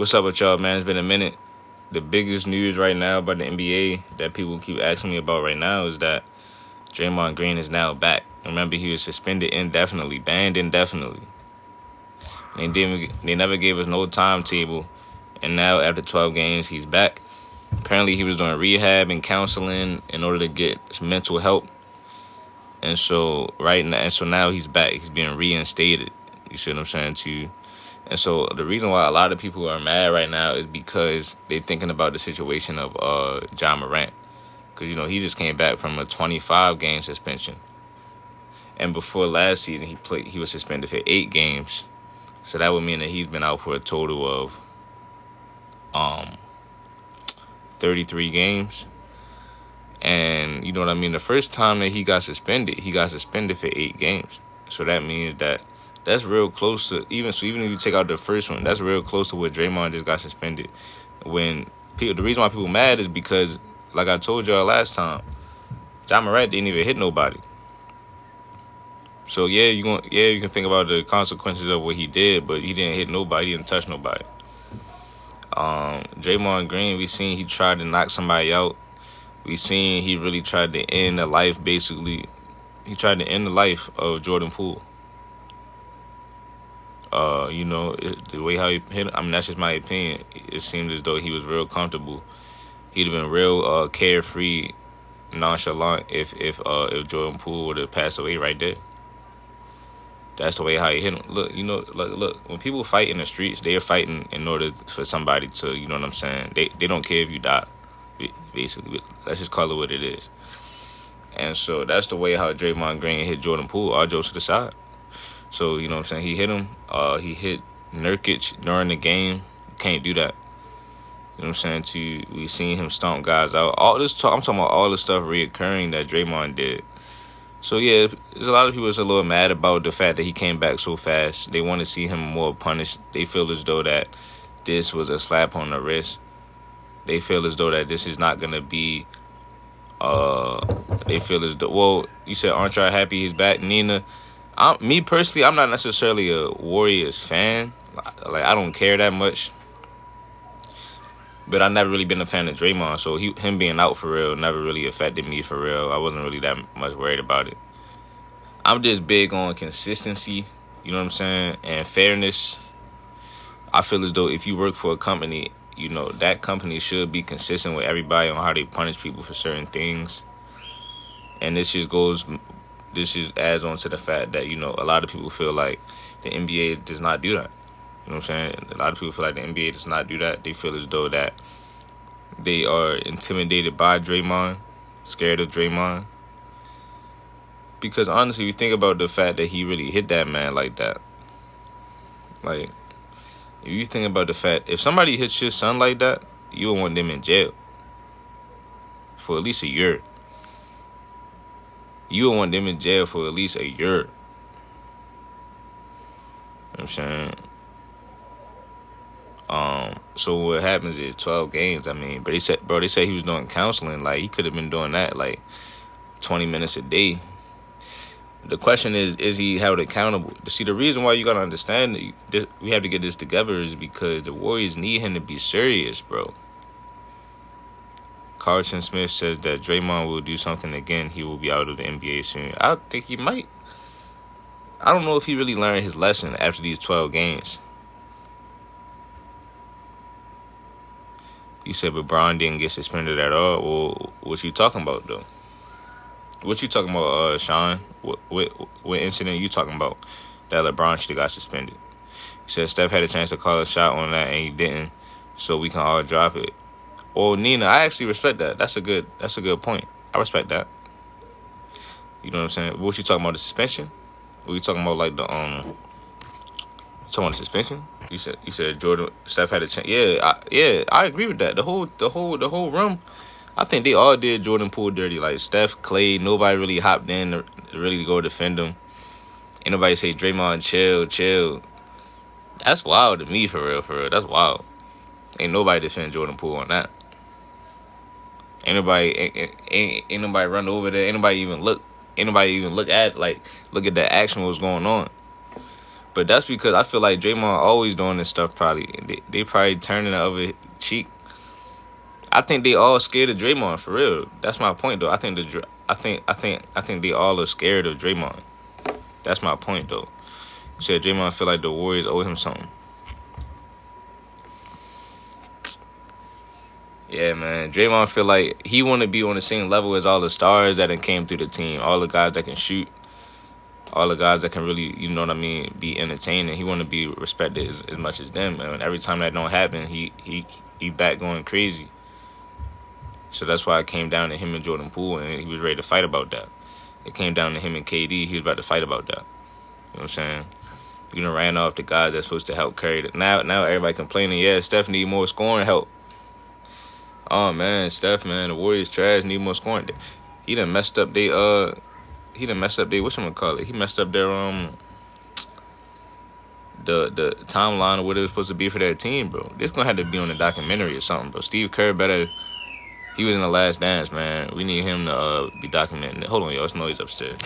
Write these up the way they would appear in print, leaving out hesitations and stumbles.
What's up with y'all, man? It's been a minute. The biggest news right now about the NBA that people keep asking me about right now is that Draymond Green is now back. Remember, he was suspended indefinitely, banned indefinitely. They never gave us no timetable, and now after 12 games, he's back. Apparently, he was doing rehab and counseling in order to get some mental help, and so now he's back. He's being reinstated. You see what I'm saying to you? And so the reason why a lot of people are mad right now is because they're thinking about the situation of John Morant. Because, he just came back from a 25-game suspension. And before last season, he was suspended for 8 games. So that would mean that he's been out for a total of 33 games. And you know what I mean? The first time that he got suspended for 8 games. So that means that's real close to even if you take out the first one, that's real close to what Draymond just got suspended. The reason why people mad is because, like I told y'all last time, John Morant didn't even hit nobody. So you can think about the consequences of what he did, but he didn't hit nobody, he didn't touch nobody. Draymond Green, we seen he tried to knock somebody out. We seen he really tried to end the life. Basically, he tried to end the life of Jordan Poole. The way how he hit him, I mean, that's just my opinion. It seemed as though he was real comfortable. He'd have been real carefree, nonchalant if Jordan Poole would have passed away right there. That's the way how he hit him. Look, when people fight in the streets, they are fighting in order for somebody to, you know what I'm saying? They don't care if you die, basically. Let's just call it what it is. And so that's the way how Draymond Green hit Jordan Poole, all jokes to the side. So, you know what I'm saying? He hit him. He hit Nurkic during the game. You can't do that. You know what I'm saying? We seen him stomp guys out. All this talk, I'm talking about all the stuff reoccurring that Draymond did. So, yeah, there's a lot of people that's a little mad about the fact that he came back so fast. They want to see him more punished. They feel as though that this was a slap on the wrist. They feel as though that this is not going to be... they feel as though... Well, you said, aren't y'all happy he's back? Nina... Me personally, I'm not necessarily a Warriors fan. Like, I don't care that much. But I've never really been a fan of Draymond, so him being out for real never really affected me for real. I wasn't really that much worried about it. I'm just big on consistency, you know what I'm saying, and fairness. I feel as though if you work for a company, that company should be consistent with everybody on how they punish people for certain things. And this just adds on to the fact that, a lot of people feel like the NBA does not do that. You know what I'm saying? A lot of people feel like the NBA does not do that. They feel as though that they are intimidated by Draymond, scared of Draymond. Because honestly, you think about the fact that he really hit that man like that. Like, if you think about the fact, if somebody hits your son like that, you would want them in jail for at least a year. You would want them in jail for at least a year. You know what I'm saying? So what happens is 12 games. I mean, but they said he was doing counseling. Like, he could have been doing that like 20 minutes a day. The question is he held accountable? See, the reason why you gotta understand that we have to get this together is because the Warriors need him to be serious, bro. Carlton Smith says that Draymond will do something again. He will be out of the NBA soon. I think he might. I don't know if he really learned his lesson after these 12 games. You said LeBron didn't get suspended at all. Well, what you talking about, though? What you talking about, Sean? What incident you talking about that LeBron should have got suspended? You said Steph had a chance to call a shot on that and he didn't, so we can all drop it. Well, Nina, I actually respect that. That's a good point. I respect that. You know what I'm saying? What you talking about, the suspension? What you talking about, like the You talking about the suspension? You said Steph had a chance. Yeah, I agree with that. The whole room, I think they all did Jordan Poole dirty. Like Steph, Clay, nobody really hopped in to really go defend him. Ain't nobody say Draymond, chill. That's wild to me, for real. That's wild. Ain't nobody defend Jordan Poole on that. Ain't nobody run over there. Ain't nobody even look at the action what was going on. But that's because I feel like Draymond always doing this stuff. Probably they probably turning the other cheek. I think they all scared of Draymond for real. That's my point though. I think they all are scared of Draymond. That's my point though. You said Draymond feel like the Warriors owe him something. Yeah, man. Draymond feel like he want to be on the same level as all the stars that came through the team, all the guys that can shoot, all the guys that can really, you know what I mean, be entertaining. He want to be respected as much as them. And every time that don't happen, he back going crazy. So that's why it came down to him and Jordan Poole, and he was ready to fight about that. It came down to him and KD. He was about to fight about that. You know what I'm saying? You done ran off the guys that's supposed to help carry it. Now everybody complaining, yeah, Steph need more scoring help. Oh man, Steph, man, the Warriors trash, need more scoring. He done messed up they whatchamacallit? He messed up their the timeline of what it was supposed to be for that team, bro. This gonna have to be on a documentary or something, bro. Steve Kerr better. He was in the Last Dance, man. We need him to be documenting it. Hold on, y'all. It's noise upstairs.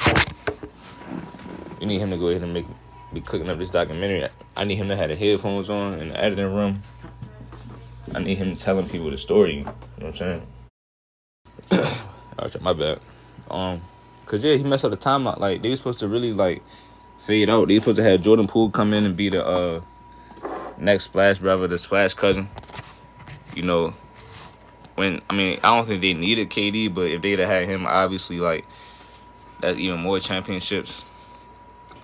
We need him to go ahead and be cooking up this documentary. I need him to have the headphones on in the editing room. I need him telling people the story. You know what I'm saying? Alright, my bad. Cause yeah, he messed up the timeline. Like they were supposed to really like fade out. They were supposed to have Jordan Poole come in and be the next Splash brother, the Splash cousin. You know, I don't think they needed KD, but if they'd have had him, obviously like that's even more championships.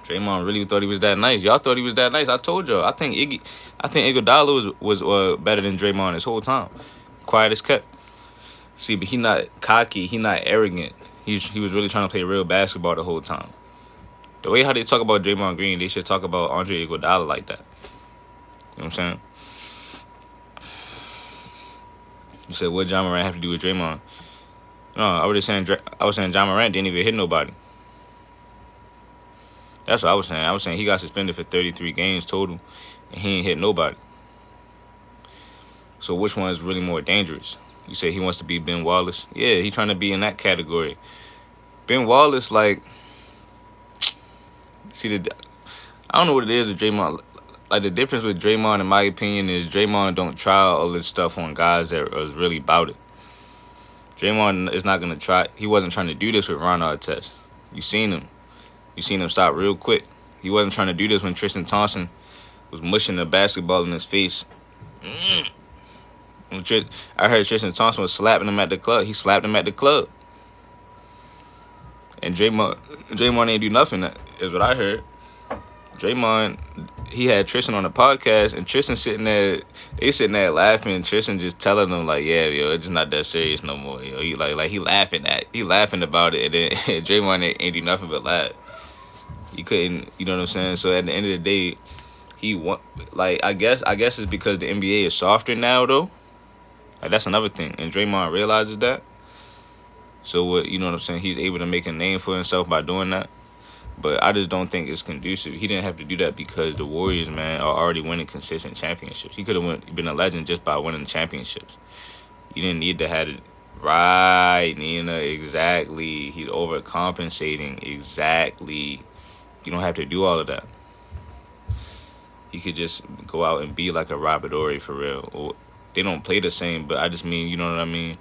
Draymond really thought he was that nice. Y'all thought he was that nice. I told y'all. I think Iguodala was better than Draymond this whole time. Quiet as kept. See, but he not cocky. He not arrogant. He was really trying to play real basketball the whole time. The way how they talk about Draymond Green, they should talk about Andre Iguodala like that. You know what I'm saying? You said, what John Morant have to do with Draymond? No, I was saying John Morant didn't even hit nobody. That's what I was saying. I was saying he got suspended for 33 games total, and he ain't hit nobody. So which one is really more dangerous? You say he wants to be Ben Wallace? Yeah, he trying to be in that category. Ben Wallace, like, I don't know what it is with Draymond. Like, the difference with Draymond, in my opinion, is Draymond don't try all this stuff on guys that is really about it. Draymond is not going to try. He wasn't trying to do this with Ron Artest. You seen him. You seen him stop real quick. He wasn't trying to do this when Tristan Thompson was mushing the basketball in his face. I heard Tristan Thompson was slapping him at the club. He slapped him at the club. And Draymond ain't do nothing, is what I heard. Draymond, he had Tristan on the podcast, and Tristan sitting there laughing. Tristan just telling them like, yeah, yo, it's just not that serious no more. Yo, he laughing about it, and then Draymond ain't do nothing but laugh. He couldn't, you know what I'm saying? So at the end of the day, I guess it's because the NBA is softer now though. Like that's another thing, and Draymond realizes that. So you know what I'm saying? He's able to make a name for himself by doing that. But I just don't think it's conducive. He didn't have to do that because the Warriors, man, are already winning consistent championships. He could have been a legend just by winning championships. You didn't need to have it. Right, Nina, exactly. He's overcompensating, exactly. You don't have to do all of that. He could just go out and be like a Robert Horry for real. Or they don't play the same, but I just mean, you know what I mean?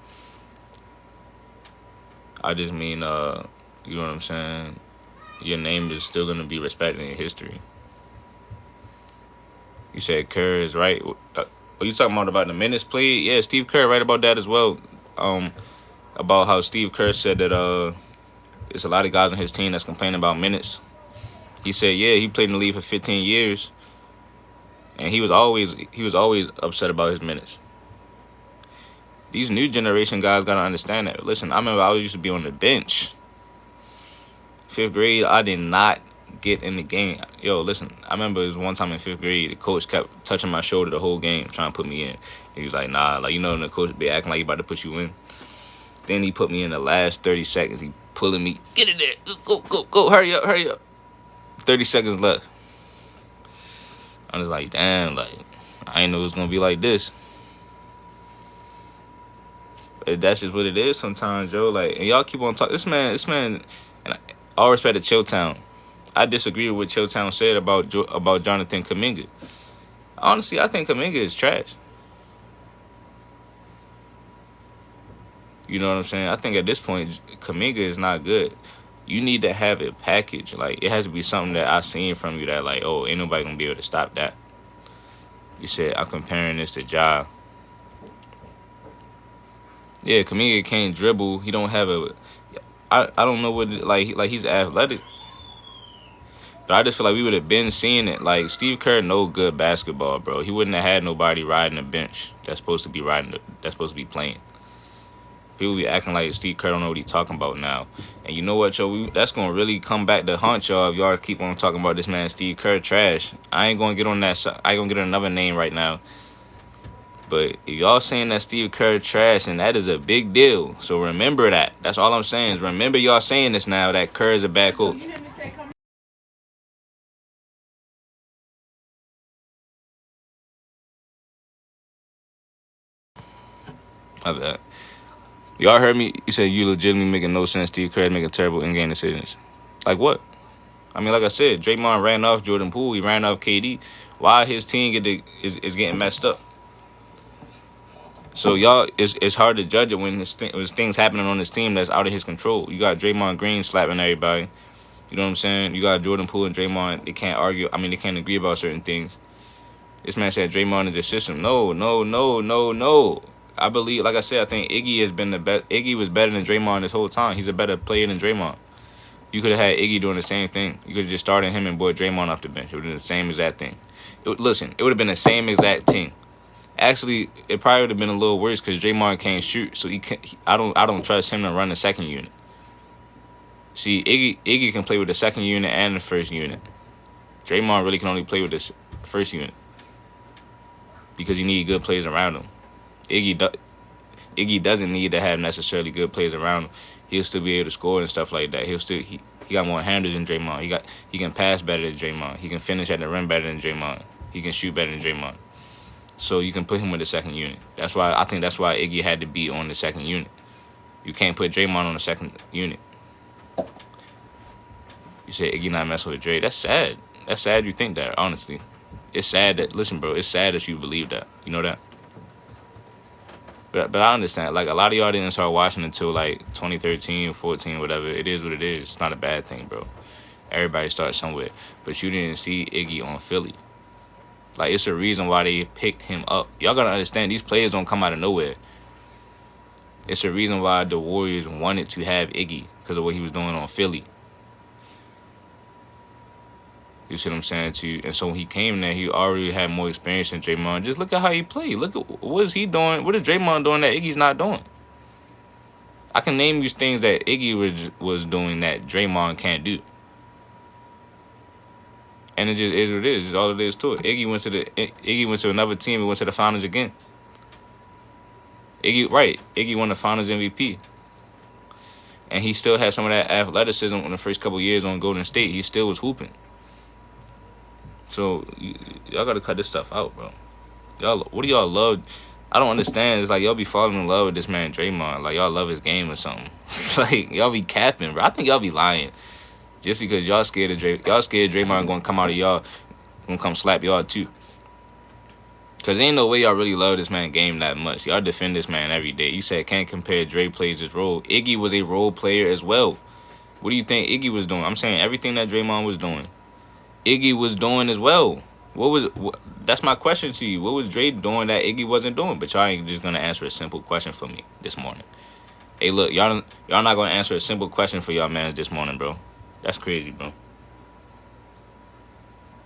You know what I'm saying? Your name is still going to be respected in history. You said Kerr is right. Are you talking about the minutes played? Yeah, Steve Kerr right about that as well. About how Steve Kerr said that there's a lot of guys on his team that's complaining about minutes. He said, yeah, he played in the league for 15 years, and he was always upset about his minutes. These new generation guys got to understand that. Listen, I remember I used to be on the bench. 5th grade, I did not get in the game. Yo, listen, I remember it was one time in 5th grade, the coach kept touching my shoulder the whole game, trying to put me in. He was like, nah, like, you know, the coach be acting like he about to put you in. Then he put me in the last 30 seconds. He pulling me, get in there, go, hurry up. 30 seconds left. I was like, damn, like, I didn't know it was going to be like this. But that's just what it is sometimes, yo. Like, and y'all keep on talking. This man, and all respect to Chilltown. I disagree with what Chilltown said about Jonathan Kuminga. Honestly, I think Kuminga is trash. You know what I'm saying? I think at this point, Kuminga is not good. You need to have a package. Like, it has to be something that I seen from you that, like, oh, ain't nobody gonna be able to stop that. You said I'm comparing this to Ja. Yeah, Kuminga can't dribble. He don't have a. I don't know what like he's athletic, but I just feel like we would have been seeing it. Like Steve Kerr, no good basketball, bro. He wouldn't have had nobody riding the bench that's supposed to be that's supposed to be playing. People be acting like Steve Kerr don't know what he's talking about now. And you know what, yo? That's going to really come back to haunt y'all if y'all keep on talking about this man Steve Kerr trash. I ain't going to get on that. I ain't going to get another name right now. But if y'all saying that Steve Kerr trash, and that is a big deal. So remember that. That's all I'm saying is remember y'all saying this now, that Kerr is a bad coach. My bad. Y'all heard me? You said you legitimately making no sense. Steve Kerr making terrible in-game decisions. Like what? I mean, like I said, Draymond ran off Jordan Poole. He ran off KD. Why his team is getting messed up? So y'all, it's hard to judge it when there's things happening on his team that's out of his control. You got Draymond Green slapping everybody. You know what I'm saying? You got Jordan Poole and Draymond. They can't argue. I mean, they can't agree about certain things. This man said Draymond is the system. No. I believe, like I said, I think Iggy has been the best. Iggy was better than Draymond this whole time. He's a better player than Draymond. You could have had Iggy doing the same thing. You could have just started him and boy Draymond off the bench. It would have been the same exact thing. It would have been the same exact thing. Actually, it probably would have been a little worse because Draymond can't shoot, so I don't trust him to run the second unit. See, Iggy can play with the second unit and the first unit. Draymond really can only play with the first unit because you need good players around him. Iggy doesn't need to have necessarily good players around him. He'll still be able to score and stuff like that. He got more handles than Draymond. He can pass better than Draymond. He can finish at the rim better than Draymond. He can shoot better than Draymond. So you can put him with the second unit. I think that's why Iggy had to be on the second unit. You can't put Draymond on the second unit. You say Iggy not messing with Dre. That's sad. That's sad you think that, honestly. It's sad that, listen, bro, it's sad that you believe that. You know that? But I understand. Like, a lot of y'all didn't start watching until, like, 2013, 14, whatever. It is what it is. It's not a bad thing, bro. Everybody starts somewhere. But you didn't see Iggy on Philly. Like, it's a reason why they picked him up. Y'all gotta understand, these players don't come out of nowhere. It's a reason why the Warriors wanted to have Iggy because of what he was doing on Philly. You see what I'm saying to you? And so when he came there, he already had more experience than Draymond. Just look at how he played. Look at what is he doing? What is Draymond doing that Iggy's not doing? I can name you things that Iggy was doing that Draymond can't do. And it just is what it is. It's all it is to it. Iggy went to another team and went to the finals again. Iggy won the finals MVP. And he still had some of that athleticism in the first couple years on Golden State. He still was hooping. So, y'all gotta cut this stuff out, bro. What do y'all love? I don't understand. It's like y'all be falling in love with this man Draymond. Like, y'all love his game or something. Like, y'all be capping, bro. I think y'all be lying. Just because y'all scared of Draymond gonna come out of y'all, gonna come slap y'all too. Cause ain't no way y'all really love this man game that much. Y'all defend this man every day. You said can't compare Dre plays his role. Iggy was a role player as well. What do you think Iggy was doing? I'm saying everything that Draymond was doing, Iggy was doing as well. That's my question to you. What was Dre doing that Iggy wasn't doing? But y'all ain't just gonna answer a simple question for me this morning. Hey, look, y'all not gonna answer a simple question for y'all mans this morning, bro. That's crazy, bro.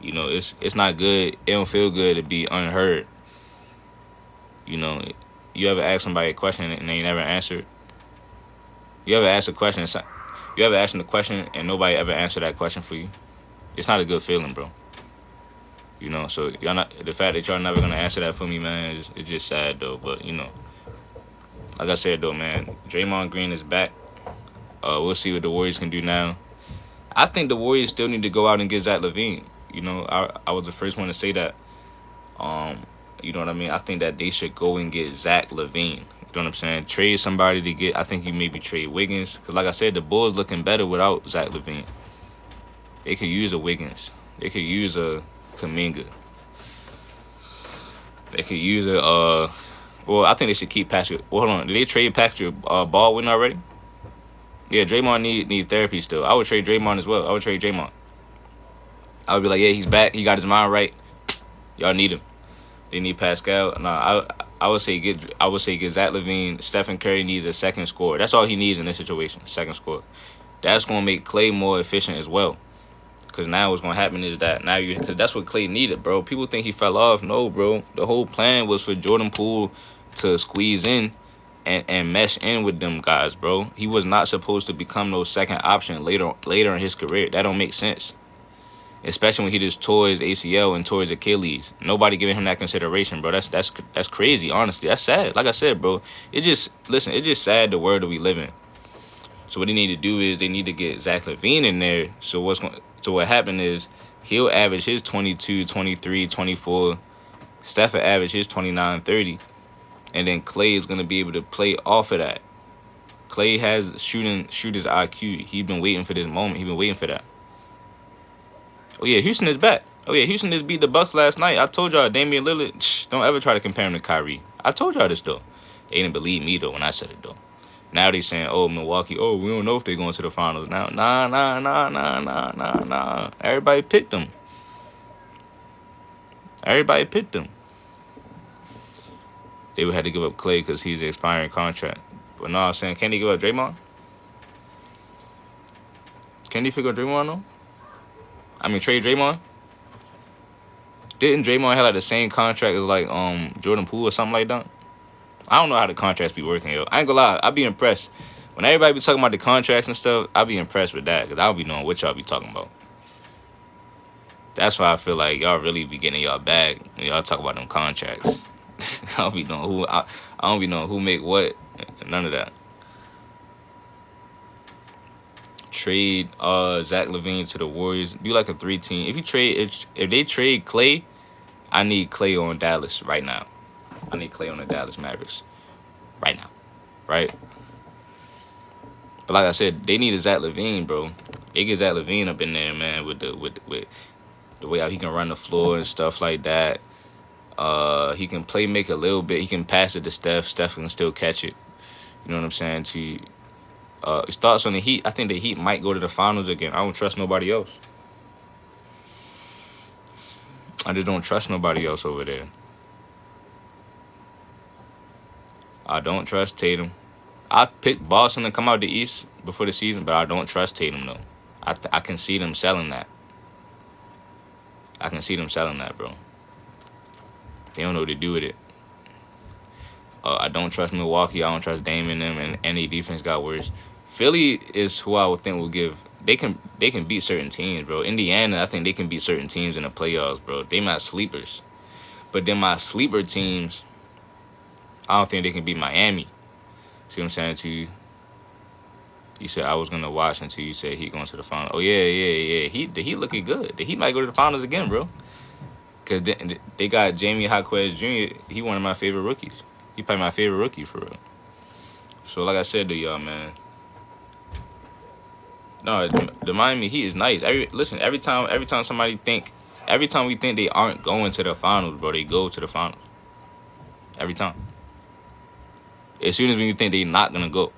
You know, it's not good. It don't feel good to be unheard. You know, you ever ask somebody a question and they never answer? You ever ask a question? You ever ask them a question and nobody ever answered that question for you? It's not a good feeling, bro. You know, so the fact that y'all never gonna answer that for me, man, it's just sad though. But you know, like I said though, man, Draymond Green is back. We'll see what the Warriors can do now. I think the Warriors still need to go out and get Zach LaVine. You know, I was the first one to say that. You know what I mean? I think that they should go and get Zach LaVine. You know what I'm saying? Trade somebody to get. I think you maybe trade Wiggins because, like I said, the Bulls looking better without Zach LaVine. They could use a Wiggins. They could use a Kuminga. They could use a well, I think they should keep Patrick. Well, hold on. Did they trade Patrick Baldwin already? Yeah, Draymond need therapy still. I would trade Draymond as well. I would trade Draymond. I would be like, yeah, he's back. He got his mind right. Y'all need him. They need Pascal. Nah, I would say get Zach LaVine. Stephen Curry needs a second scorer. That's all he needs in this situation. Second scorer. That's gonna make Klay more efficient as well. Cause now what's gonna happen is that cause that's what Klay needed, bro. People think he fell off. No, bro. The whole plan was for Jordan Poole to squeeze in and mesh in with them guys, bro. He was not supposed to become no second option later in his career. That don't make sense. Especially when he just tore his ACL and tore his Achilles. Nobody giving him that consideration, bro. That's crazy, honestly. That's sad. Like I said, bro, it's just sad the world that we live in. So what they need to do is they need to get Zach LaVine in there. So what happened is he'll average his 22, 23, 24. Steph will average his 29, 30. And then Klay is going to be able to play off of that. Klay has shooter's IQ. He's been waiting for this moment. He's been waiting for that. Oh, yeah, Houston is back. Oh, yeah, Houston just beat the Bucks last night. I told y'all, Damian Lillard, don't ever try to compare him to Kyrie. I told y'all this, though. They didn't believe me, though, when I said it, though. Now they saying, oh, Milwaukee, oh, we don't know if they're going to the finals now. Nah. Everybody picked them. They would have to give up Klay because he's an expiring contract. But no, I'm saying, can they give up Draymond? Can they pick up Draymond, though? I mean, trade Draymond? Didn't Draymond have like the same contract as like Jordan Poole or something like that? I don't know how the contracts be working, yo. I ain't gonna lie, I be impressed. When everybody be talking about the contracts and stuff, I be impressed with that because I don't be knowing what y'all be talking about. That's why I feel like y'all really be getting y'all bag when y'all talk about them contracts. I don't be knowing who make what. None of that. Trade Zach LaVine to the Warriors. Do like a 3-team. If they trade Klay, I need Klay on Dallas right now. I need Klay on the Dallas Mavericks right now, right? But like I said, they need a Zach LaVine, bro. They get Zach LaVine up in there, man, with the way how he can run the floor and stuff like that. He can make a little bit. He can pass it to Steph. Steph can still catch it. You know what I'm saying? His thoughts on the Heat. I think the Heat might go to the finals again. I don't trust nobody else. I just don't trust nobody else over there. I don't trust Tatum. I picked Boston to come out the East before the season, but I don't trust Tatum, though. I can see them selling that. Bro. They don't know what to do with it. I don't trust Milwaukee. I don't trust Dame in them, and any defense got worse. Philly is who I would think will give. They can beat certain teams, bro. Indiana, I think they can beat certain teams in the playoffs, bro. They my sleepers. But then my sleeper teams, I don't think they can beat Miami. See what I'm saying to you? You said I was going to watch until you said he going to the finals. Oh, yeah. He looking good. He might go to the finals again, bro. Because they got Jamie Jaquez Jr. He one of my favorite rookies. He probably my favorite rookie, for real. So, like I said to y'all, man. No, the Miami Heat is nice. Every time we think they aren't going to the finals, bro, they go to the finals. Every time. As soon as we think they're not going to go.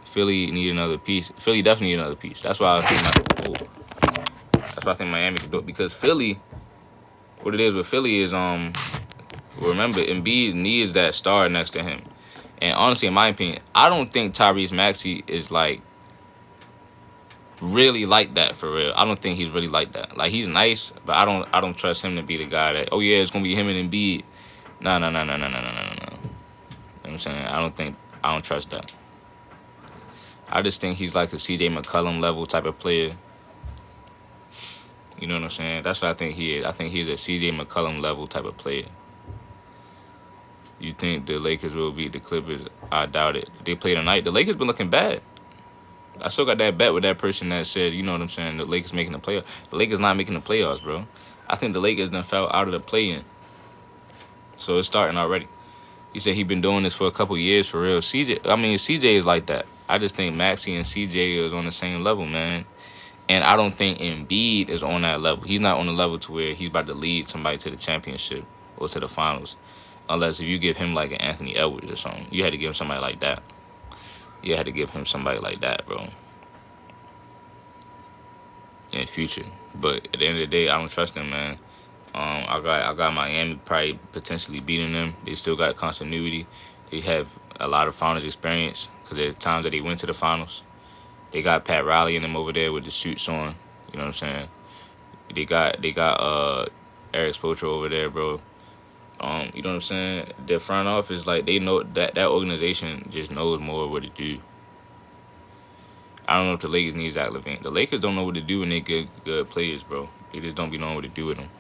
Philly need another piece. Philly definitely need another piece. That's why I think Miami could do it. Because Philly, what it is with Philly is, remember, Embiid needs that star next to him. And honestly, in my opinion, I don't think Tyrese Maxey is, like, really like that, for real. I don't think he's really like that. Like, he's nice, but I don't trust him to be the guy that, oh, yeah, it's going to be him and Embiid. No. You know what I'm saying? I don't trust that. I just think he's like a CJ McCollum level type of player. You know what I'm saying? That's what I think he is. I think he's a CJ McCollum level type of player. You think the Lakers will beat the Clippers? I doubt it. They play tonight. The Lakers been looking bad. I still got that bet with that person that said, you know what I'm saying, the Lakers making the playoffs. The Lakers not making the playoffs, bro. I think the Lakers done fell out of the play-in. So it's starting already. He said he been doing this for a couple years, for real. CJ is like that. I just think Maxey and CJ is on the same level, man. And I don't think Embiid is on that level. He's not on the level to where he's about to lead somebody to the championship or to the finals. Unless if you give him like an Anthony Edwards or something. You had to give him somebody like that. You had to give him somebody like that, bro. In the future. But at the end of the day, I don't trust them, man. I got Miami probably potentially beating them. They still got continuity. They have a lot of finals experience because there's times that they went to the finals. They got Pat Riley and them over there with the suits on. You know what I'm saying? They got Eric Spoelstra over there, bro. You know what I'm saying? The front office, like they know that organization just knows more what to do. I don't know if the Lakers need Zach LaVine. The Lakers don't know what to do when they get good players, bro. They just don't be knowing what to do with them.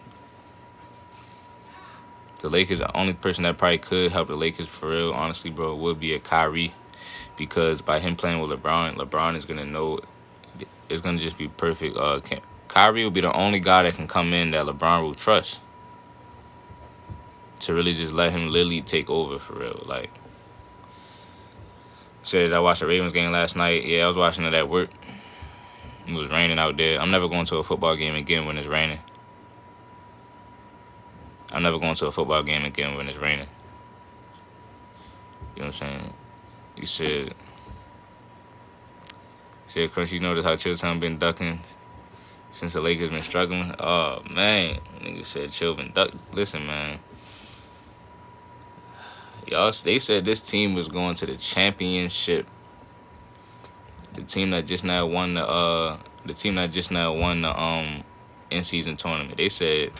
The Lakers, the only person that probably could help the Lakers for real, honestly, bro, would be a Kyrie. Because by him playing with LeBron is going to know it's going to just be perfect. Kyrie will be the only guy that can come in that LeBron will trust to really just let him literally take over for real. Like, said I watched the Ravens game last night. Yeah, I was watching it at work. It was raining out there. I'm never going to a football game again when it's raining. I'm never going to a football game again when it's raining. You know what I'm saying? You said, Chris, you notice how Chilltown been ducking since the Lakers been struggling? Oh, man. Nigga said Chill been ducking. Listen, man. Y'all, they said this team was going to the championship. The team that just now won the in-season tournament. They said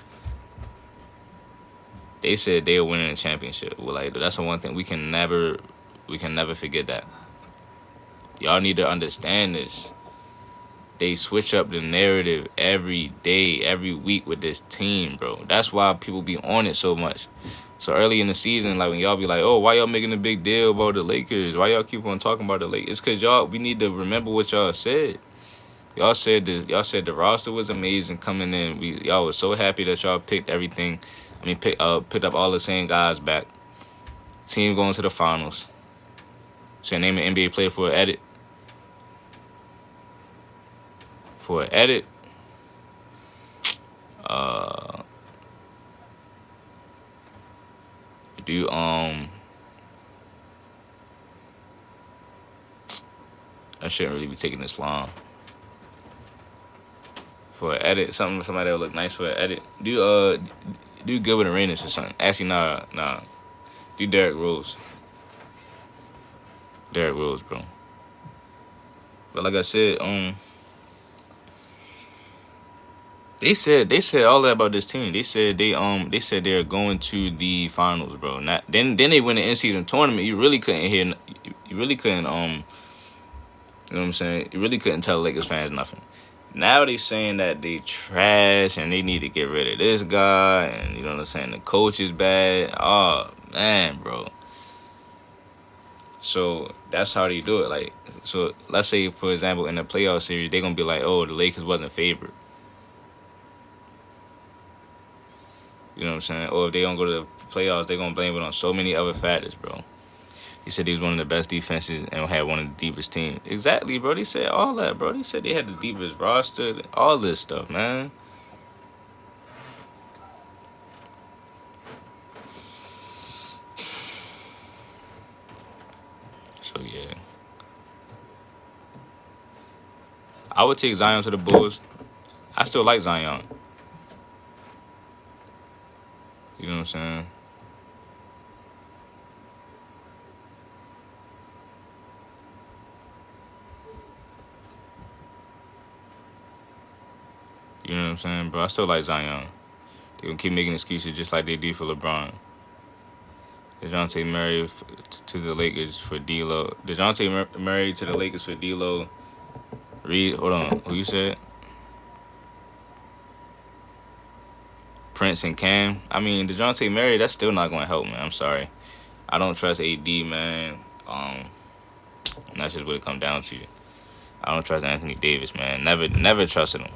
they were winning the championship. Well, like, that's the one thing we can never forget that. Y'all need to understand this. They switch up the narrative every day, every week with this team, bro. That's why people be on it so much. So early in the season, like when y'all be like, oh, why y'all making a big deal about the Lakers? Why y'all keep on talking about the Lakers? It's because we need to remember what y'all said. Y'all said the roster was amazing coming in. Y'all was so happy that y'all picked everything. I mean, picked up all the same guys back. Team going to the finals. So name an NBA player for an edit. For an edit. I shouldn't really be taking this long. For an edit, somebody that would look nice for an edit. Do good with arenas or something. Actually, nah. Do Derrick Rose. Derrick Rose, bro. But like I said, they said all that about this team. They said they're going to the finals, bro. Then they win the in-season tournament. You really couldn't hear. You really couldn't You know what I'm saying? You really couldn't tell Lakers fans nothing. Now they saying that they trash and they need to get rid of this guy, and you know what I'm saying, the coach is bad. Oh man, bro. So that's how they do it. Like, so let's say for example in the playoff series, they're gonna be like, oh, the Lakers wasn't favored. You know what I'm saying? Or if they don't go to the playoffs, they're gonna blame it on so many other factors, bro. He said he was one of the best defenses and had one of the deepest teams. Exactly, bro. They said all that, bro. They said they had the deepest roster, all this stuff, man. So, yeah. I would take Zion to the Bulls. I still like Zion. You know what I'm saying? You know what I'm saying, bro? I still like Zion. They gonna keep making excuses just like they do for LeBron. DeJounte Murray to the Lakers for D'Lo. DeJounte Murray to the Lakers for D'Lo. Reed, hold on. Who you said? Prince and Cam. I mean, DeJounte Murray, that's still not going to help, man. I'm sorry. I don't trust AD, man. And that's just what it comes down to. I don't trust Anthony Davis, man. Never trusted him.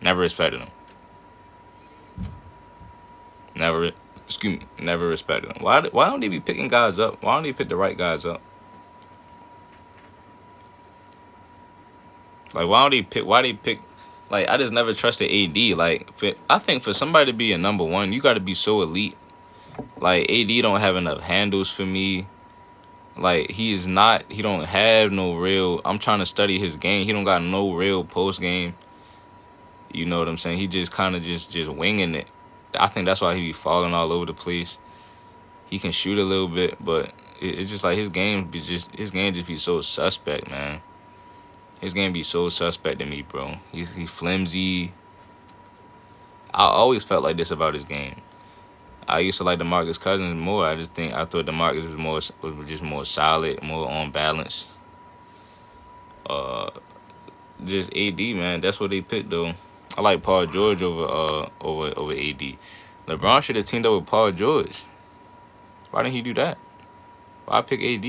Never respected him. Never respected him. Why don't they be picking guys up? Why don't they pick the right guys up? Like, why don't they pick? Why they pick? Like, I just never trusted AD. Like, I think for somebody to be a number one, you got to be so elite. Like, AD don't have enough handles for me. Like, he is not. He don't have no real. I'm trying to study his game. He don't got no real post game. You know what I'm saying? He just kind of just winging it. I think that's why he be falling all over the place. He can shoot a little bit, but it's just like his game just be so suspect, man. His game be so suspect to me, bro. He's flimsy. I always felt like this about his game. I used to like DeMarcus Cousins more. I thought DeMarcus was just more solid, more on balance. Just AD, man. That's what they picked though. I like Paul George over AD. LeBron should have teamed up with Paul George. Why didn't he do that? Why pick AD?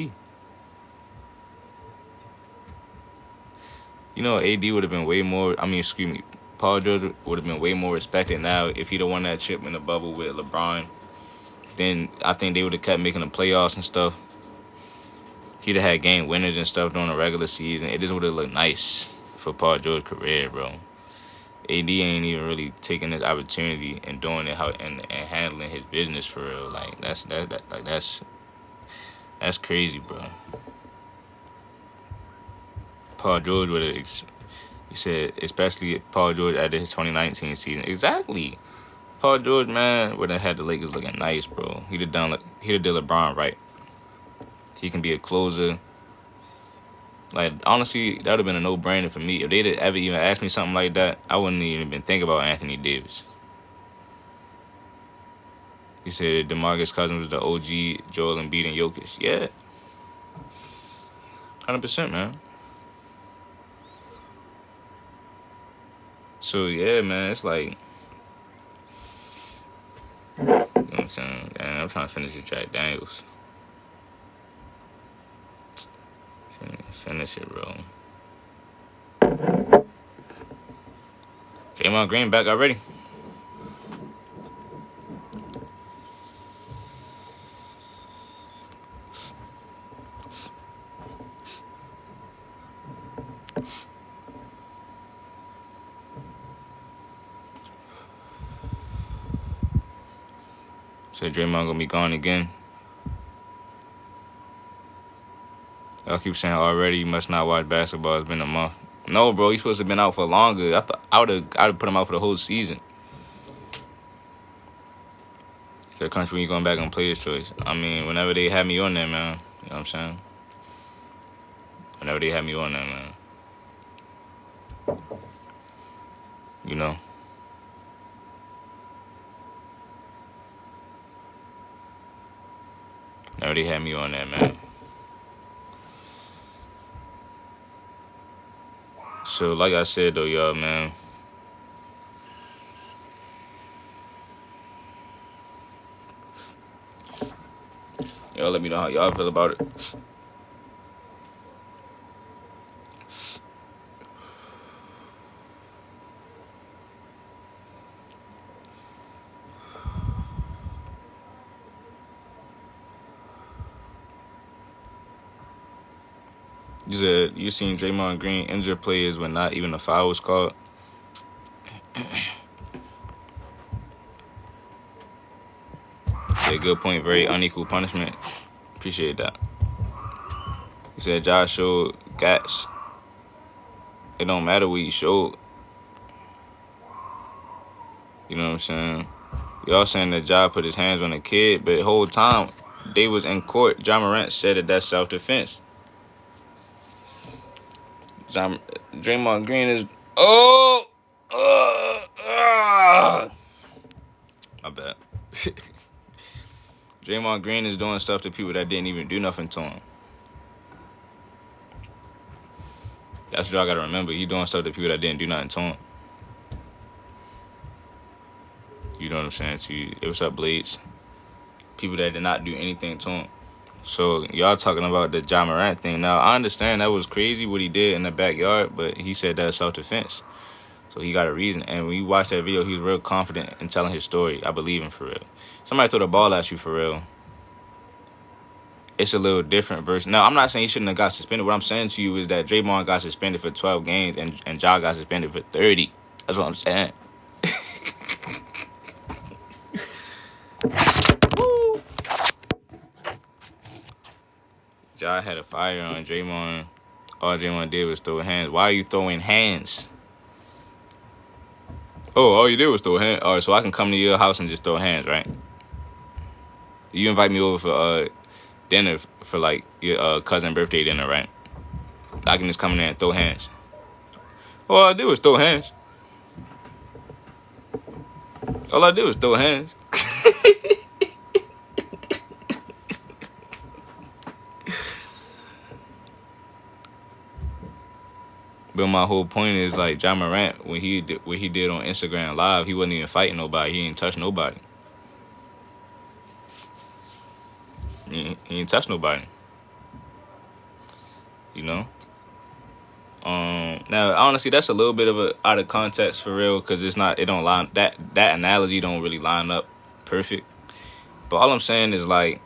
You know, AD would have been way more. I mean, excuse me. Paul George would have been way more respected now if he'd have won that chip in the bubble with LeBron. Then I think they would have kept making the playoffs and stuff. He'd have had game winners and stuff during the regular season. It just would have looked nice for Paul George's career, bro. AD ain't even really taking this opportunity and doing it and handling his business for real. Like that's crazy, bro. Paul George would have. He said, especially Paul George after his 2019 season. Exactly. Paul George, man, would have had the Lakers looking nice, bro. He'd have did LeBron right. He can be a closer. Like, honestly, that would have been a no-brainer for me. If they'd ever even asked me something like that, I wouldn't even been thinking about Anthony Davis. He said DeMarcus Cousins was the OG, Joel Embiid and Jokic. Yeah. 100%, man. So, yeah, man, it's like, you know what I'm saying? Damn, I'm trying to finish the Jack Daniels. Finish it, bro. Draymond Green back already. So Draymond gonna be gone again. I keep saying already, you must not watch basketball. It's been a month. No, bro, he's supposed to have been out for longer. I would have put him out for the whole season. So country, when you going back on Player's Choice. I mean, whenever they have me on there, man. You know what I'm saying? Whenever they have me on there, man. You know? Whenever they have me on there, man. So, like I said, though, y'all, man. Y'all let me know how y'all feel about it. You said you seen Draymond Green injure players when not even a foul was called. Yeah, good point. Very unequal punishment. Appreciate that. He said Josh showed gats. It don't matter what he showed. You know what I'm saying? Y'all saying that Ja put his hands on the kid, but the whole time they was in court, Ja Morant said that that's self-defense. Draymond Green is... My bad. Draymond Green is doing stuff to people that didn't even do nothing to him. That's what y'all gotta remember. He doing stuff to people that didn't do nothing to him. You know what I'm saying? To you, what's up, Blades? People that did not do anything to him. So y'all talking about the Ja Morant thing. Now I understand that was crazy what he did in the backyard, but he said that's self-defense. So he got a reason. And when you watch that video, he was real confident in telling his story. I believe him for real. Somebody throw the ball at you for real. it's a little different version. Now, I'm not saying he shouldn't have got suspended. What I'm saying to you is that Draymond got suspended for 12 games and Ja got suspended for 30. That's what I'm saying. Ja had a fire on Draymond. All Draymond did was throw hands. Why are you throwing hands? Oh, all you did was throw hands. All right, so I can come to your house and just throw hands, right? You invite me over for dinner for like your cousin birthday dinner, right? I can just come in there and throw hands. All I did was throw hands. All I did was throw hands. But my whole point is like Ja Morant, when he did what he did on Instagram Live, he wasn't even fighting nobody. He ain't touch nobody. He ain't touch nobody. You know. Now honestly, that's a little bit of a out of context for real, because it's not. It don't line that analogy don't really line up perfect. But all I'm saying is like,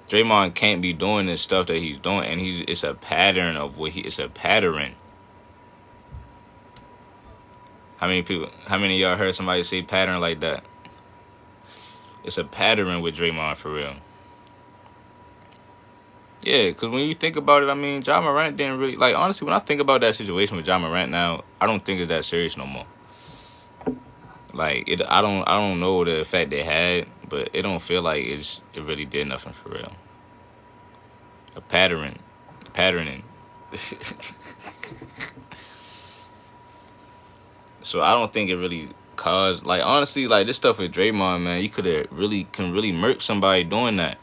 Draymond can't be doing this stuff that he's doing, and it's a pattern of it's a pattern. How many of y'all heard somebody say pattern like that? It's a pattern with Draymond for real. Yeah, because when you think about it, I mean, Ja Morant didn't really, like, honestly, when I think about that situation with Ja Morant now, I don't think it's that serious no more. Like, I don't know the effect they had, but it don't feel like it really did nothing for real. A patterning. So I don't think it really caused, like, honestly, like, this stuff with Draymond, man, you can really murk somebody doing that.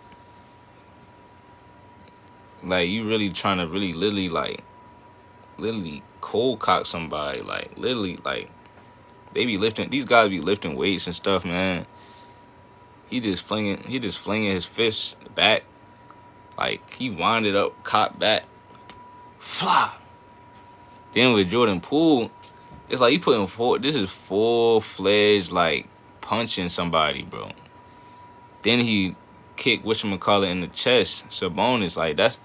Like, you really trying to really literally cold cock somebody, like, literally, like, these guys be lifting weights and stuff, man. He just flinging his fists back, like, he winded up, cocked back, fly. Then with Jordan Poole, it's like you putting this is full-fledged, like, punching somebody, bro. Then he kicked whatchamacallit in the chest, Sabonis, like, that's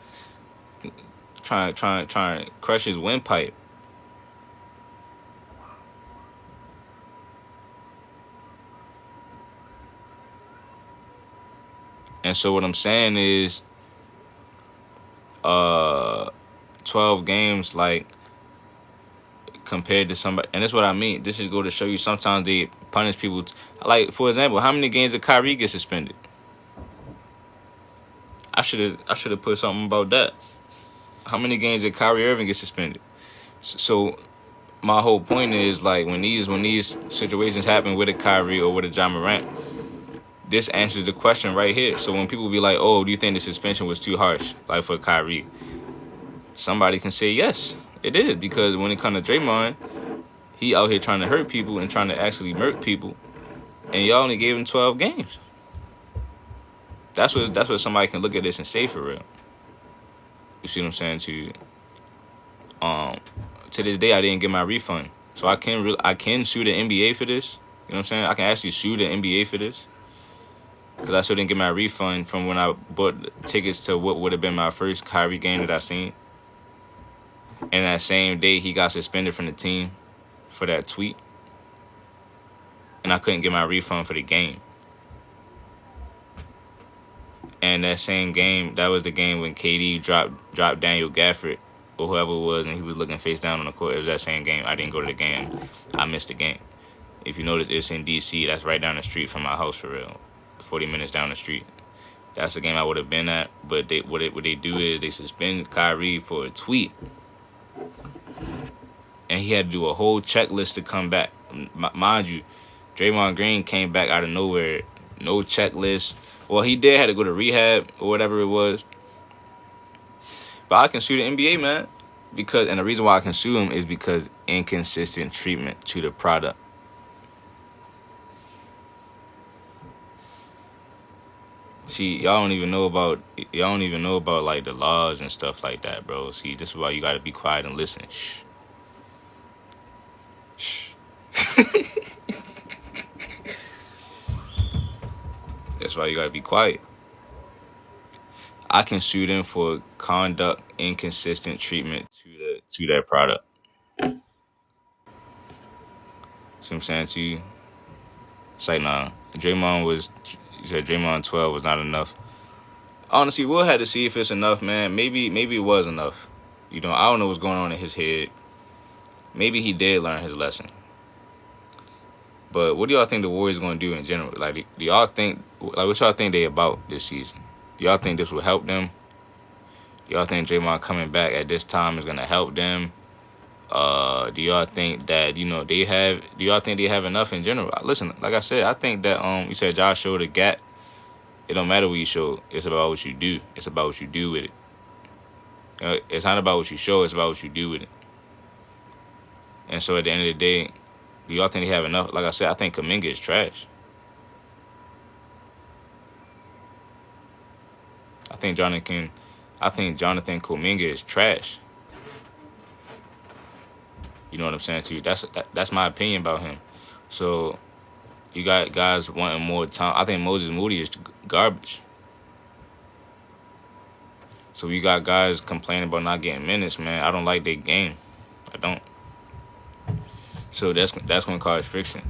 trying to crush his windpipe. And so what I'm saying is 12 games, like, compared to somebody, and that's what I mean. This is go to show you sometimes they punish people. Like, for example, how many games did Kyrie get suspended? I should have put something about that. How many games did Kyrie Irving get suspended? So my whole point is, like, when these situations happen with a Kyrie or with a Ja Morant, this answers the question right here. So when people be like, "Oh, do you think the suspension was too harsh, like for Kyrie?" Somebody can say yes, it is, because when it comes to Draymond, he out here trying to hurt people and trying to actually murk people, and y'all only gave him 12 games. That's what somebody can look at this and say for real. You see what I'm saying to you? To this day, I didn't get my refund, so I can sue the NBA for this. You know what I'm saying? I can actually sue the NBA for this, because I still didn't get my refund from when I bought tickets to what would have been my first Kyrie game that I seen. And that same day, he got suspended from the team for that tweet. And I couldn't get my refund for the game. And that same game, that was the game when KD dropped Daniel Gafford or whoever it was, and he was looking face down on the court. It was that same game. I didn't go to the game. I missed the game. If you notice, it's in D.C. That's right down the street from my house for real. 40 minutes down the street. That's the game I would have been at. But what they do is they suspend Kyrie for a tweet. And he had to do a whole checklist to come back. Mind you, Draymond Green came back out of nowhere. No checklist. Well, he did have to go to rehab or whatever it was. But I can sue the NBA, man. And the reason why I can sue him is because inconsistent treatment to the product. See, y'all don't even know about like the laws and stuff like that, bro. See, this is why you gotta be quiet and listen. Shh. Shh. That's why you gotta be quiet. I can sue them for conduct inconsistent treatment to that product. See what I'm saying to you? It's like nah. Draymond was you said Draymond 12 was not enough. Honestly, we'll have to see if it's enough, man. Maybe it was enough. I don't know what's going on in his head. Maybe he did learn his lesson. But what do y'all think the Warriors gonna do in general? Like, do y'all think what y'all think they about this season? Do y'all think this will help them? Do y'all think Draymond coming back at this time is gonna help them? Do y'all think that they have? Do y'all think they have enough in general? Listen, like I said, I think that you said Josh showed a gap. It don't matter what you show. It's about what you do. It's about what you do with it. It's not about what you show. It's about what you do with it. And so at the end of the day, do y'all think they have enough? Like I said, I think Kuminga is trash. I think Jonathan Kuminga is trash. You know what I'm saying to you? That's my opinion about him. So you got guys wanting more time. I think Moses Moody is garbage. So you got guys complaining about not getting minutes, man. I don't like their game. I don't. So that's gonna cause friction.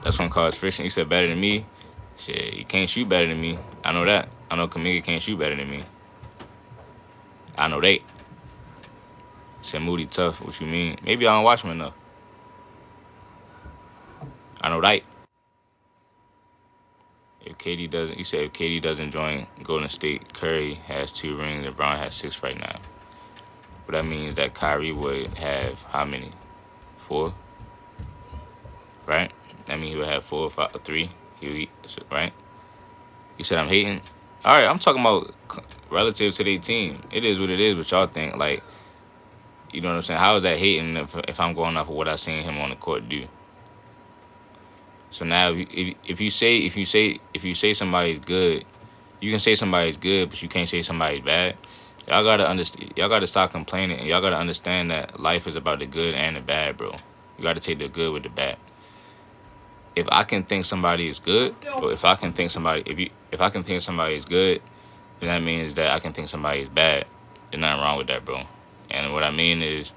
That's gonna cause friction. You said better than me. Shit, you can't shoot better than me. I know that. I know Kuminga can't shoot better than me. I know that. Said Moody tough. What you mean? Maybe I don't watch him enough. I know that. If KD doesn't join Golden State, Curry has 2 rings, LeBron has 6 right now. But that means that Kyrie would have how many? 4? Right? That means he would have 4 or 5 or 3. Right? You said I'm hating? Alright, I'm talking about relative to their team. It is what it is, but y'all think, like, you know what I'm saying? How is that hating if I'm going off of what I seen him on the court do? So now, if you say somebody's good, you can say somebody's good, but you can't say somebody's bad. Y'all gotta understand. Y'all gotta stop complaining, and y'all gotta understand that life is about the good and the bad, bro. You gotta take the good with the bad. If I can think somebody is good, or if I can think somebody is good, then that means that I can think somebody is bad. There's nothing wrong with that, bro. And what I mean is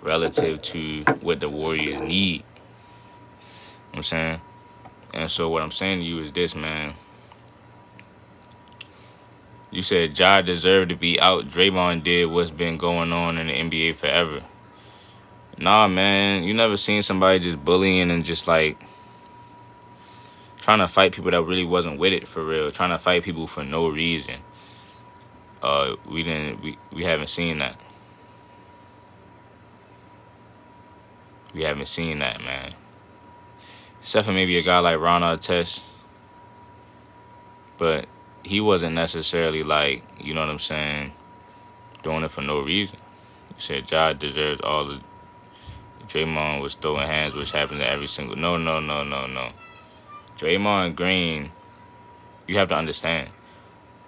relative to what the Warriors need. You know what I'm saying? And so what I'm saying to you is this, man. You said Ja deserved to be out. Draymond did what's been going on in the NBA forever. Nah, man. You never seen somebody just bullying and just, like, trying to fight people that really wasn't with it for real. Trying to fight people for no reason. We haven't seen that. We haven't seen that, man. Except for maybe a guy like Ron Artest. But he wasn't necessarily, like, you know what I'm saying, doing it for no reason. You said Ja deserves all the... Draymond was throwing hands, which happens to every single... No. Draymond Green, you have to understand.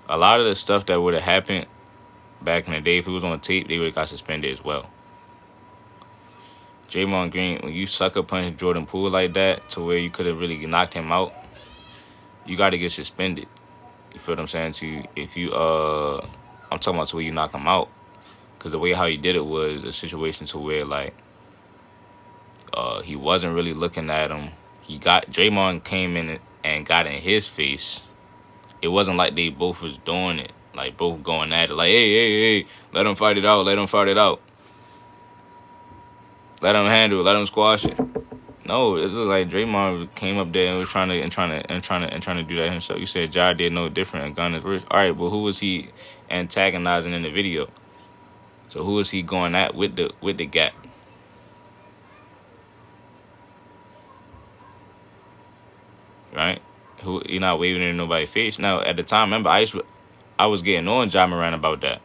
A lot of the stuff that would have happened back in the day, if it was on tape, they would have got suspended as well. Draymond Green, when you sucker punch Jordan Poole like that to where you could have really knocked him out, you got to get suspended. You feel what I'm saying to you? If you, I'm talking about to where you knock him out. Because the way how he did it was a situation to where, like, he wasn't really looking at him. Draymond came in and got in his face. It wasn't like they both was doing it. Like, both going at it. Like, hey, let him fight it out. Let him handle it. Let him squash it. No, it looked like Draymond came up there and was trying to do that himself. You said Ja did no different and gun his wrist. All right, but who was he antagonizing in the video? So who is he going at with the gap? Right? Who, you're not waving it in nobody's face. Now at the time, remember I was getting on Ja Morant about that.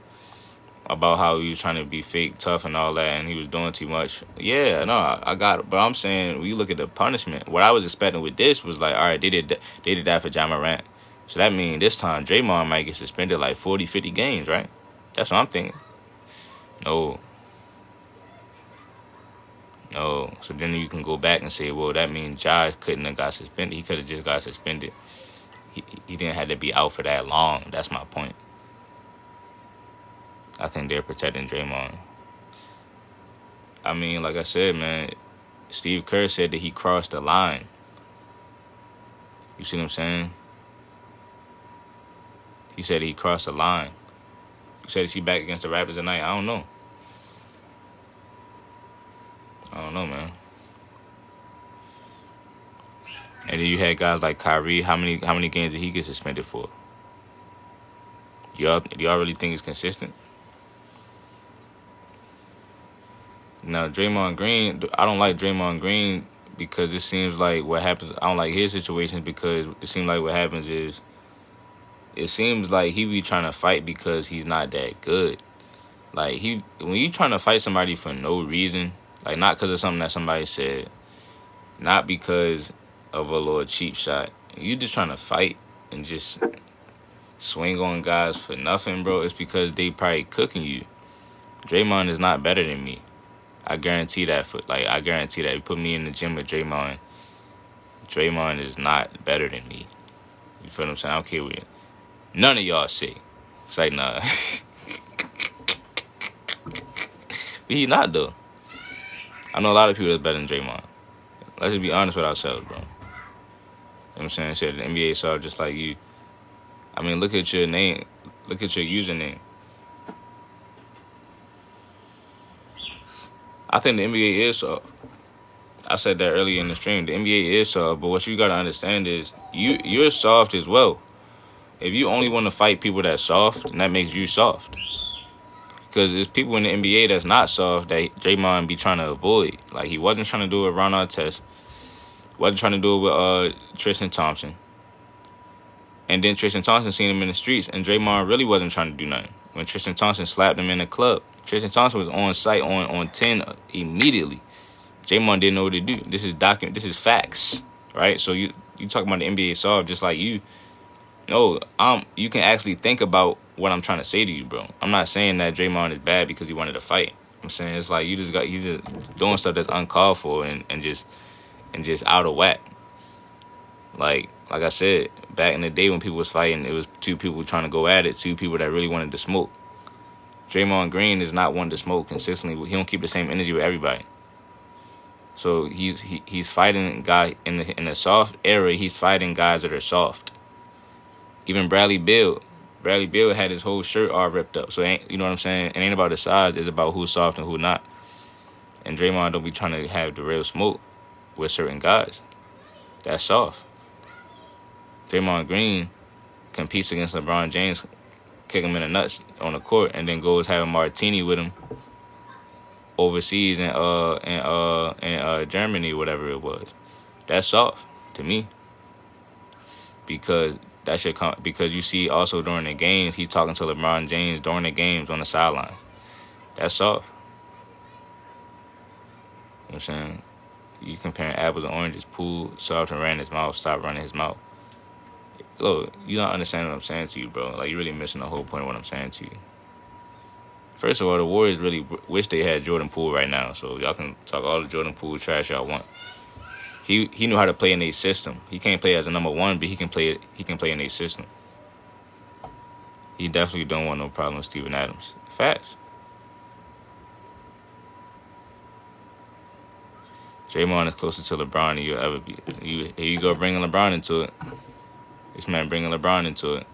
About how he was trying to be fake tough and all that, and he was doing too much. Yeah, no, I got it. But I'm saying, when you look at the punishment, what I was expecting with this was like, all right, they did that for Ja Morant. So that means this time Draymond might get suspended like 40, 50 games, right? That's what I'm thinking. No. So then you can go back and say, well, that means Ja couldn't have got suspended. He could have just got suspended. he didn't have to be out for that long. That's my point. I think they're protecting Draymond. I mean, like I said, man, Steve Kerr said that he crossed the line. You see what I'm saying? He said he crossed the line. He said, is he back against the Raptors tonight? I don't know. I don't know, man. And then you had guys like Kyrie. How many games did he get suspended for? Do y'all really think he's consistent? Now, Draymond Green, I don't like Draymond Green because it seems like what happens. I don't like his situations because it seems like what happens is it seems like he be trying to fight because he's not that good. Like when you trying to fight somebody for no reason, like not because of something that somebody said, not because of a little cheap shot, you just trying to fight and just swing on guys for nothing, bro. It's because they probably cooking you. Draymond is not better than me. I guarantee that. I guarantee that. You put me in the gym with Draymond. Draymond is not better than me. You feel what I'm saying? I don't care what none of y'all say. It's like, nah. But he not, though. I know a lot of people that's better than Draymond. Let's just be honest with ourselves, bro. You know what I'm saying? Shit, the NBA saw just like you. I mean, look at your name. Look at your username. I think the NBA is soft. I said that earlier in the stream. The NBA is soft, but what you gotta understand is you're soft as well. If you only want to fight people that's soft, then that makes you soft. Because there's people in the NBA that's not soft that Draymond be trying to avoid. Like, he wasn't trying to do it with Ron Artest. Wasn't trying to do it with Tristan Thompson. And then Tristan Thompson seen him in the streets, and Draymond really wasn't trying to do nothing. When Tristan Thompson slapped him in the club, Tristan Thompson was on site on 10 immediately. Draymond didn't know what to do. This is facts, right? So you talking about the NBA soft just like you. No, you can actually think about what I'm trying to say to you, bro. I'm not saying that Draymond is bad because he wanted to fight. I'm saying it's like you just doing stuff that's uncalled for and just out of whack. Like I said, back in the day when people was fighting, it was two people trying to go at it, two people that really wanted to smoke. Draymond Green is not one to smoke consistently. He don't keep the same energy with everybody. So he's fighting guy in the soft era. He's fighting guys that are soft. Even Bradley Beal had his whole shirt all ripped up. So you know what I'm saying? It ain't about the size. It's about who's soft and who not. And Draymond don't be trying to have the real smoke with certain guys. That's soft. Draymond Green competes against LeBron James, kick him in the nuts on the court, and then goes have a martini with him overseas in Germany, whatever it was. That's soft to me. Because because you see also during the games, he's talking to LeBron James during the games on the sideline. That's soft. You know what I'm saying? You comparing apples and oranges. Poole soft and ran his mouth, stopped running his mouth. Look, you don't understand what I'm saying to you, bro. Like, you're really missing the whole point of what I'm saying to you. First of all, the Warriors really wish they had Jordan Poole right now. So y'all can talk all the Jordan Poole trash y'all want. He knew how to play in a system. He can't play as a number one, but he can play in a system. He definitely don't want no problem with Steven Adams. Facts. Draymond is closer to LeBron than you'll ever be. Here you go bringing LeBron into it. This man bringing LeBron into it.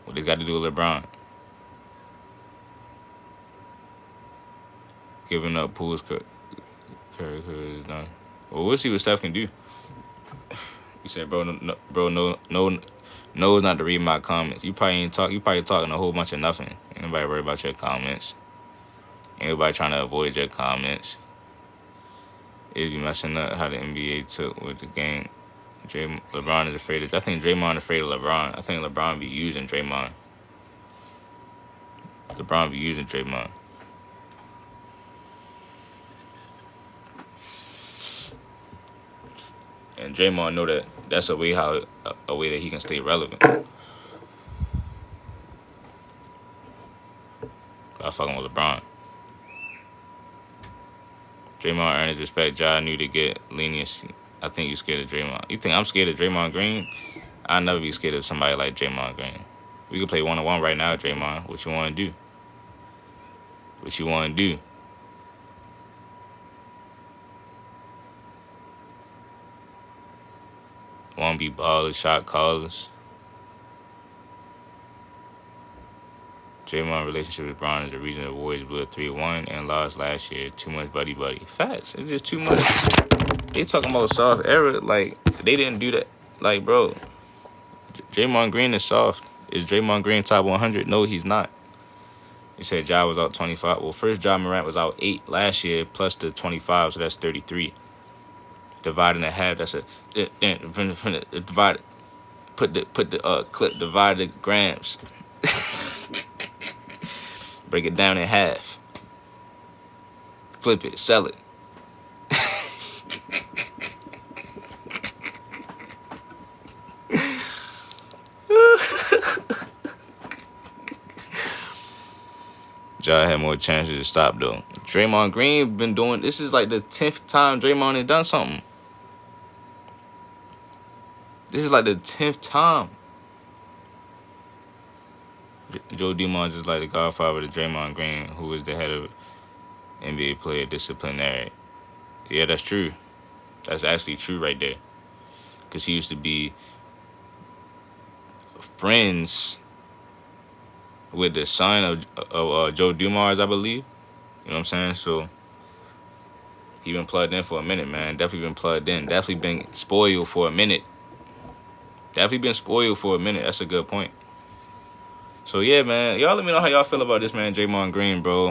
What they got to do with LeBron? Giving up Poole's career is done. Well, we'll see what Steph can do. You said, bro, no, is not to read my comments. You probably talking a whole bunch of nothing. Ain't nobody worry about your comments. Ain't nobody trying to avoid your comments. It'd be messing up how the NBA took with the game. LeBron is afraid of. I think Draymond is afraid of LeBron. I think LeBron be using Draymond. And Draymond know that that's a way that he can stay relevant. By fucking with LeBron. Draymond earned his respect. Ja knew to get leniency. I think you scared of Draymond. You think I'm scared of Draymond Green? I'll never be scared of somebody like Draymond Green. We could play 1-on-1 right now, Draymond. What you want to do? What you want to do? Want to be ballers, shot callers? Draymond relationship with Bron is the reason the Warriors blew a 3-1 and lost last year. Too much buddy. Facts. It's just too much. They talking about soft era. Like, they didn't do that. Like, bro, Draymond Green is soft. Is Draymond Green top 100? No, he's not. You said Ja was out 25. Well, first Ja Morant was out 8 last year, plus the 25, so that's 33. Divided in half, that's a divide. Put the clip, divide the grams. Break it down in half. Flip it, sell it. Ja had more chances to stop though. Draymond Green been doing this is like the 10th time Draymond has done something. This is like the 10th time. Joe Dumars is like the godfather to Draymond Green, who is the head of NBA player disciplinary. Yeah, that's true. That's actually true right there. Because he used to be friends with the son of Joe Dumars, I believe. You know what I'm saying? So he been plugged in for a minute, man. Definitely been plugged in. Definitely been spoiled for a minute. That's a good point. So yeah, man. Y'all let me know how y'all feel about this, man. Draymond Green, bro.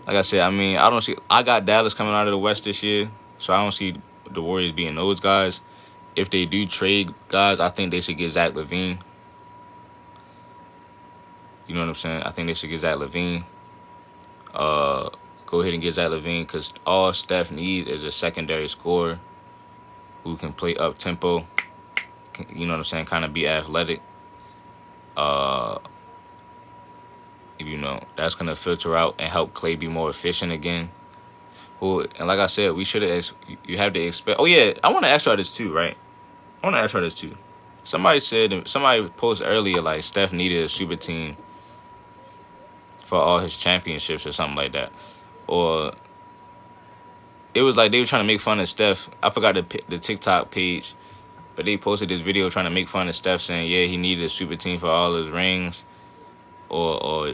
Like I said, I mean, I got Dallas coming out of the West this year, so I don't see the Warriors being those guys. If they do trade guys, I think they should get Zach LaVine. You know what I'm saying? I think they should get Zach LaVine. Go ahead and get Zach LaVine, because all Steph needs is a secondary scorer who can play up tempo. You know what I'm saying? Kind of be athletic. You know, that's gonna filter out and help Clay be more efficient again. Who, and like I said, we should have. You have to expect. Oh yeah, I want to ask y'all this too, right? Somebody posted earlier like Steph needed a super team for all his championships or something like that, or it was like they were trying to make fun of Steph. I forgot the TikTok page, but they posted this video trying to make fun of Steph, saying yeah he needed a super team for all his rings, or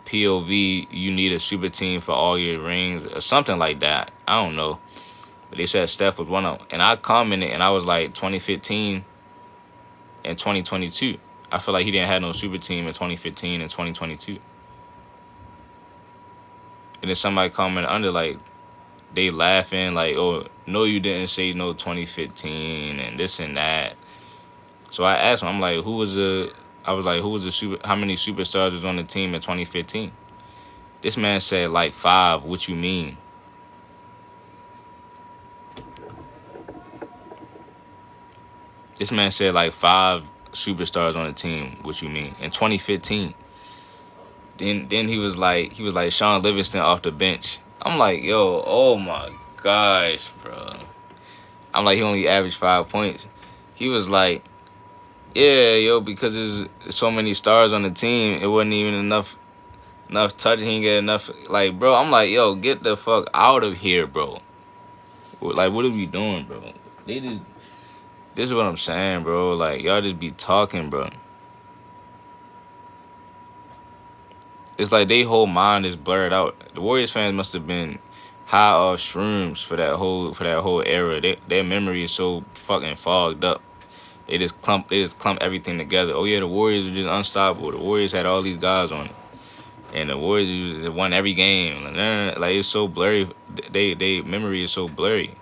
POV you need a super team for all your rings or something like that. I don't know, but they said Steph was one of them, and I commented and I was like 2015 and 2022. I feel like he didn't have no super team in 2015 and 2022. And then somebody commented under like they laughing like, oh no you didn't say no 2015 and this and that. So I asked him, I'm like, who was the super, how many superstars was on the team in 2015? This man said like 5. What you mean? This man said like 5 superstars on the team. What you mean? In 2015. Then he was like Sean Livingston off the bench. I'm like, yo, oh my gosh, bro. I'm like, he only averaged 5 points. He was like, yeah, yo, because there's so many stars on the team, it wasn't even enough touch. He didn't get enough. Like, bro, I'm like, yo, get the fuck out of here, bro. Like, what are we doing, bro? This is what I'm saying, bro. Like, y'all just be talking, bro. It's like they whole mind is blurred out. The Warriors fans must have been high off shrooms for that whole era. Their memory is so fucking fogged up. They just clump everything together. Oh yeah, the Warriors were just unstoppable. The Warriors had all these guys on it, and the Warriors won every game. Like it's so blurry. They memory is so blurry.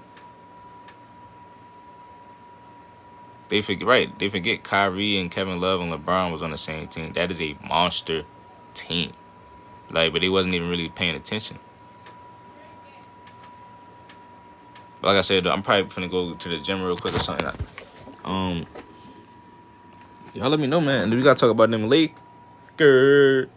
They forget Kyrie and Kevin Love and LeBron was on the same team. That is a monster team. Like, but they wasn't even really paying attention. But like I said, I'm probably finna go to the gym real quick or something. Y'all let me know, man. We gotta talk about them Lakers.